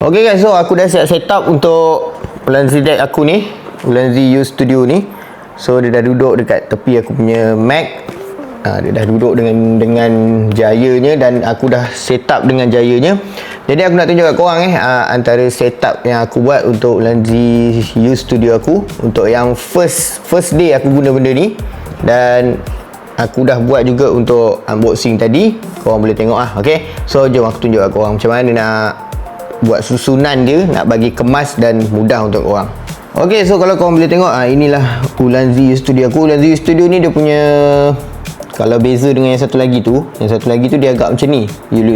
Okay guys, so aku dah siap set up untuk Ulanzi deck aku ni, Ulanzi U Studio ni. So dia dah duduk dekat tepi aku punya Mac. Dia dah duduk dengan jayanya dan aku dah set up dengan jayanya. Jadi aku nak tunjuk kat korang antara setup yang aku buat untuk Ulanzi U Studio aku, untuk yang first day aku guna benda ni. Dan aku dah buat juga untuk unboxing tadi. Korang boleh tengok okay. So jom aku tunjuk kat korang macam mana nak buat susunan dia, nak bagi kemas dan mudah untuk korang. Ok, so kalau korang boleh tengok, inilah Ulanzi U Studio aku. Ulanzi U Studio ni dia punya, kalau beza dengan yang satu lagi tu dia agak macam ni.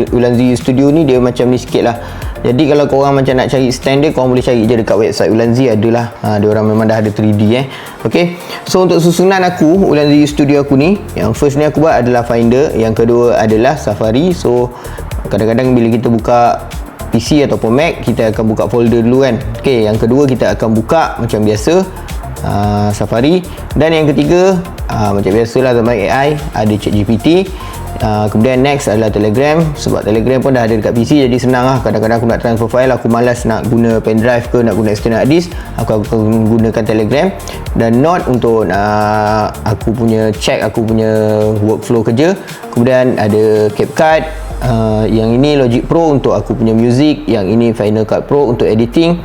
Ulanzi U Studio ni dia macam ni sikit lah. Jadi kalau korang macam nak cari stand dia, korang boleh cari je dekat website Ulanzi, adalah dia orang memang dah ada 3D ok. So untuk susunan aku Ulanzi U Studio aku ni, yang first ni aku buat adalah Finder, yang kedua adalah Safari. So kadang-kadang bila kita buka PC ataupun Mac, kita akan buka folder dulu kan. Ok, yang kedua kita akan buka macam biasa Safari. Dan yang ketiga macam biasalah zaman AI, ada ChatGPT. Kemudian next adalah Telegram. Sebab Telegram pun dah ada dekat PC, jadi senang lah. Kadang-kadang aku nak transfer file, aku malas nak guna pendrive ke, nak guna external hard disk, aku akan gunakan Telegram. Dan Note untuk aku punya check aku punya workflow kerja. Kemudian ada CapCut, yang ini Logic Pro untuk aku punya music, yang ini Final Cut Pro untuk editing.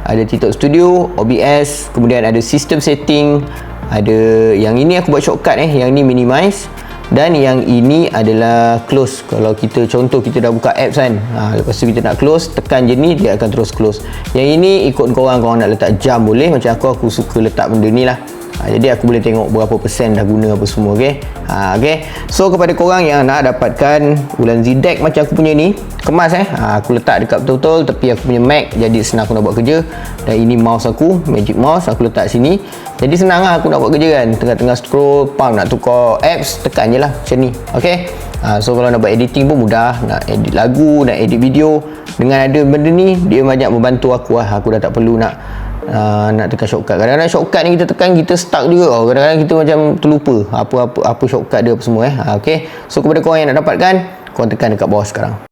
Ada TikTok Studio, OBS, kemudian ada system setting, ada yang ini aku buat shortcut yang ini minimize, dan yang ini adalah close. Kalau kita contoh kita dah buka apps kan, lepas tu kita nak close, tekan je ni dia akan terus close. Yang ini ikut korang nak letak jam boleh, macam aku suka letak benda ni lah. Jadi aku boleh tengok berapa persen dah guna apa semua okay. So kepada korang yang nak dapatkan Ulanzi deck macam aku punya ni, kemas aku letak dekat betul-betul tepi aku punya Mac, jadi senang aku nak buat kerja. Dan ini mouse aku, Magic Mouse, aku letak sini. Jadi senang lah aku nak buat kerja kan. Tengah-tengah scroll, nak tukar apps, tekan je lah macam ni okay. So kalau nak buat editing pun mudah, nak edit lagu, nak edit video, dengan ada benda ni dia banyak membantu aku aku dah tak perlu nak tekan shortcut. Kadang-kadang shortcut ni kita tekan, kita stuck juga. Kadang-kadang kita macam terlupa apa shortcut dia apa semua okay. So kepada korang yang nak dapatkan, korang tekan dekat bawah sekarang.